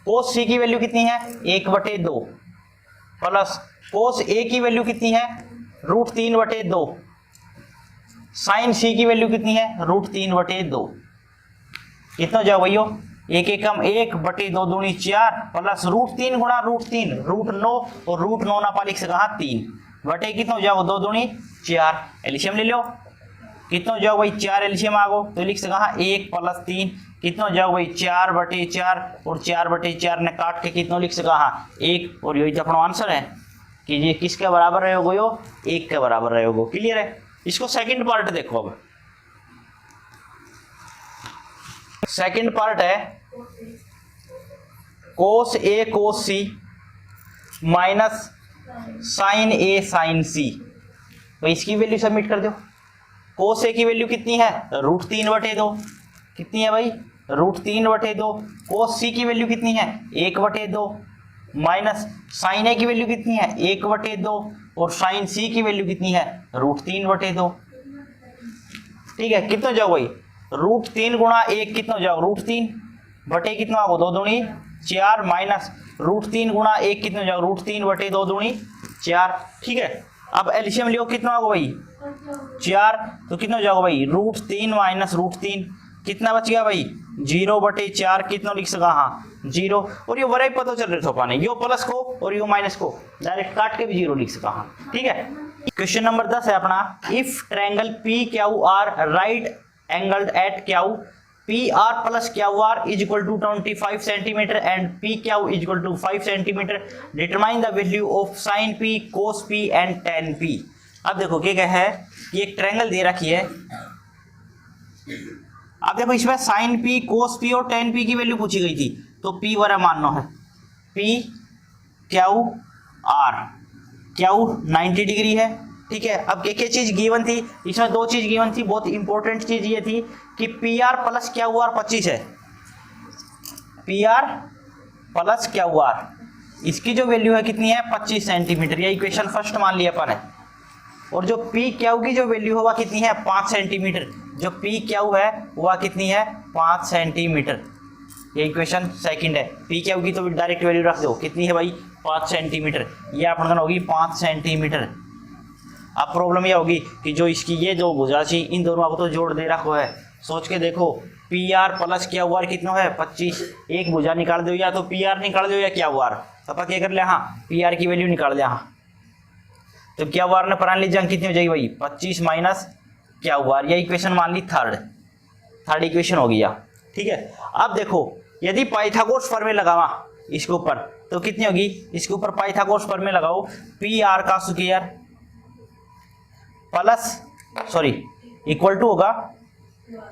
कोस सी की वैल्यू कितनी है 1/2 प्लस कोस ए की वैल्यू कितनी है √3/2, साइन सी की वैल्यू कितनी है √3/2। कितना हो जाओ भैया 1 एकम 1/2 दूनी 4 प्लस √3 गुणा √3 √9 और √9 ना पालिक से कहा 3 बटे कितना हो जाओ 2 दूनी 4। एल्शियम ले लो, कितना हो जाओ भाई 4 एल्शियम आ गो तो लिख से कहा 1 प्लस 3 कितना हो जाओ भाई 4/4 और 4/4 ने काट के कितना लिख से कहा 1, और यही तो अपना आंसर है कि ये किसके बराबर रहेगा यो 1 के बराबर रहेगा। क्लियर है। इसको सेकंड पार्ट देखो। अब सेकंड पार्ट है कोस ए कोस सी माइनस साइन ए साइन सी, तो इसकी वैल्यू सबमिट कर दो। कोस ए की वैल्यू कितनी है √3/2, कितनी है भाई √3/2। कोस सी की वैल्यू कितनी है 1/2 माइनस साइन ए की वैल्यू कितनी है 1/2 और साइन सी की वैल्यू कितनी है √3/2। ठीक है, कितना जाओ भाई √3 गुणा 1 कितना जाओ √3 बटे कितना होगा 2 दूनी 4 माइनस √3 गुणा 1 कितना जाओ √3/2 दूनी 4। ठीक है, अब एलसीएम लियो कितना होगा भाई 4, तो कितना हो जाएगा भाई √3 माइनस √3 कितना बच गया भाई 0/4 कितना लिख सका हाँ 0, और ये वराई पता चल रहा था पाने यो प्लस को और यो माइनस को डायरेक्ट काट के भी 0 लिख सका हाँ। ठीक है, क्वेश्चन नंबर 10 है अपना, if triangle P Q R right angled at Q P R plus Q R is equal to 25 centimetre and P Q is equal to 5 centimetre, determine the value of sine P cos P and tan P. अब देखो क्या है, ये एक triangle दे रखी है। अब देखो इसमें साइन पी कोस पी और टेन पी की वैल्यू पूछी गई थी, तो पी वरा मानना है P Q are, Q 90 degree है। ठीक है, अब एक चीज गिवन थी इसमें, दो चीज गिवन थी, बहुत इंपॉर्टेंट चीज ये थी कि P R plus Q R 25 है, P R plus Q R इसकी जो वैल्यू है कितनी है 25 सेंटीमीटर, ये इक्वेशन फर्स्ट मान लिया अपन है। और जो पी क्यू की जो वैल्यू है वह कितनी है 5 सेंटीमीटर, जो पी क्यू है वह कितनी है 5 सेंटीमीटर, ये इक्वेशन सेकंड है। पी क्यू की तो डायरेक्ट वैल्यू रख दो, कितनी है भाई 5 सेंटीमीटर, ये अपन होगी 5 सेंटीमीटर। अब प्रॉब्लम ये होगी कि जो इसकी ये दो भुजा थी इन दोनों को तो जोड़ दे रखा है, सोच के देखो P R plus Q R कितना है 25, एक भुजा निकाल दो या तो पी आर निकाल दो या क्यू आर, तो अपन क्या कर लिया हाँ पी आर की वैल्यू निकाल दिया हाँ, तो क्यू आर ने पढ़ा लीजिए कितनी हो जाएगी भाई 25 माइनस क्यू आर, यह इक्वेशन मान ली थर्ड इक्वेशन हो गया। ठीक है, अब देखो यदि पाइथागोरस प्रमेय लगावा इसके ऊपर तो कितनी होगी, इसके ऊपर पाइथागोरस प्रमेय लगाओ, पी आर का स्क्वायर प्लस इक्वल टू होगा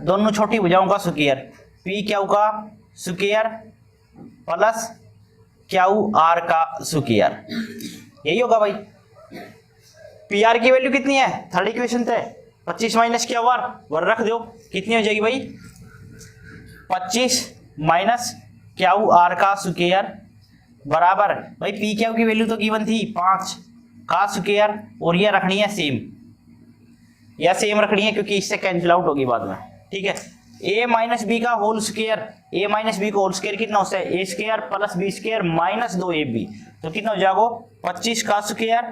दोनों छोटी भुजाओं का स्क्वायर, पी क्यू का स्क्वायर प्लस क्यू आर का स्क्वायर, यही होगा भाई। पी आर की वैल्यू कितनी है, थर्ड इक्वेशन थे 25 माइनस क्यू आर वर रख दो, कितनी हो जाएगी भाई 25 माइनस क्यू आर का स्क्वायर बराबर भाई पी क्यू की वैल्यू तो गिवन थी 5 का स्क्वायर और ये रखनी है सेम, या सेम रखनी है क्योंकि इससे कैंसिल आउट होगी बाद में, ठीक है। ए माइनस बी का होल स्क्वायर, ए माइनस बी का होल स्क्वायर कितना होता है, a square plus b square minus 2ab, तो कितना हो जाएगा 25 का square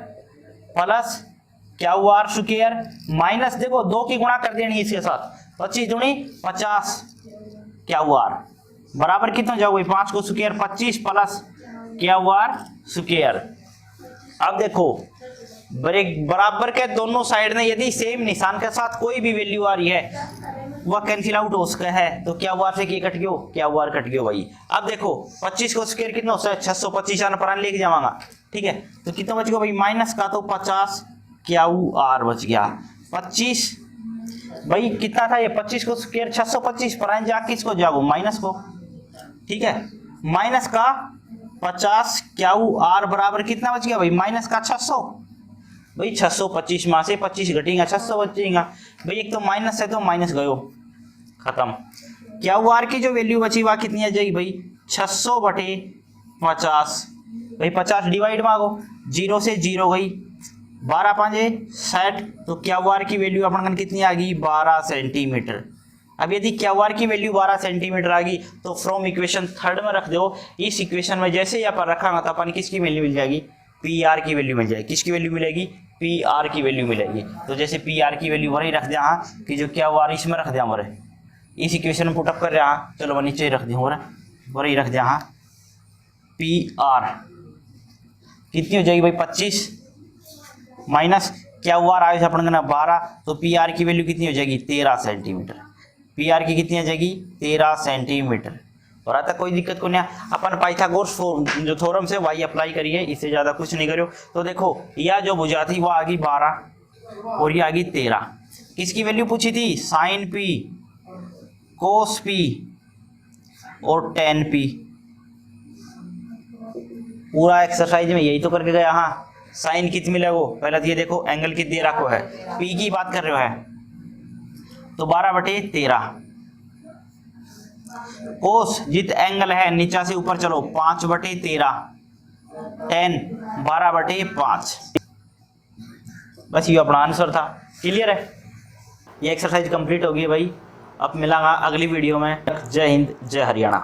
plus Q r square minus, देखो 2 की गुणा कर देनी इसके साथ, 25 दूनी 50 क्यू आर बराबर कितना हो जाएगा 5 को square 25 plus Q r square. अब देखो बराबर के दोनों साइड में यदि सेम निशान के साथ कोई भी वैल्यू आ रही है वह कैंसिल आउट हो सकता है, तो क्या वार से क्या कट गयो, क्या वार कट गयो भाई। अब देखो 25 को स्क्वायर कितना होता है 625 आना प्राण लेके जावांगा, ठीक है, तो कितना बच गया भाई माइनस का तो 50 क्यू आर बच गया 25 भाई कितना था ये 25 को स्क्वायर 625 प्राण जा किसको जाओ माइनस को, ठीक है, माइनस का 50 क्यू आर बराबर कितना बच गया भाई माइनस का 600 भाई 625 में से 25 घटेगा 600 बचेगा भाई, एक तो माइनस है तो माइनस गयो खत्म। क्यू आर की जो वैल्यू बची वह कितनी आ जाएगी भाई 600 बटे 50 भाई 50 डिवाइड मांगो 0 से 0 गई 12 5 60, तो क्यू आर की वैल्यू अपन कितनी आ गई 12 सेंटीमीटर। अब यदि क्यू आर की वैल्यू 12 सेंटीमीटर आ गई तो फ्रॉम इक्वेशन थर्ड में रख दो, इस इक्वेशन में जैसे ही अपन रखा तो अपन किसकी वैल्यू मिल जाएगी पी आर की वैल्यू मिल जाएगी, किसकी वैल्यू मिलेगी पी आर की वैल्यू मिलेगी। तो जैसे पी आर की वैल्यू वही रख दिया हाँ कि जो क्या आर इसमें रख दिया हमारे इस इक्वेशन में पुटअप कर रहे हाँ, चलो वो नीचे ही रख दिया वही रख दिया हाँ, पी आर कितनी हो जाएगी भाई 25 माइनस क्या आर आए अपन 12, तो पी आर की वैल्यू कितनी हो जाएगी 13 सेंटीमीटर, पी आर की कितनी आ जाएगी 13 सेंटीमीटर। और आता कोई दिक्कत को नहीं, अपन पाइथागोरस जो थ्योरम से वही अप्लाई करिए, इससे ज़्यादा कुछ नहीं करो। तो देखो यह जो भुजा थी वो आ गई 12 और ये आ गई 13, किसकी वैल्यू पूछी थी साइन पी कोस पी और टेन पी, पूरा एक्सरसाइज में यही तो करके गया। हाँ साइन कितनी मिलेगा पहले तो ये देखो एंगल कितनी दे रखो है, पी की बात कर रहे हो है तो 12 बटे 13, कोस जित एंगल है नीचा से ऊपर चलो 5 बटे 13, टेन 12 बटे 5, बस ये अपना आंसर था। क्लियर है, ये एक्सरसाइज कंप्लीट होगी भाई। अब मिलांगा अगली वीडियो में। जय हिंद जय हरियाणा।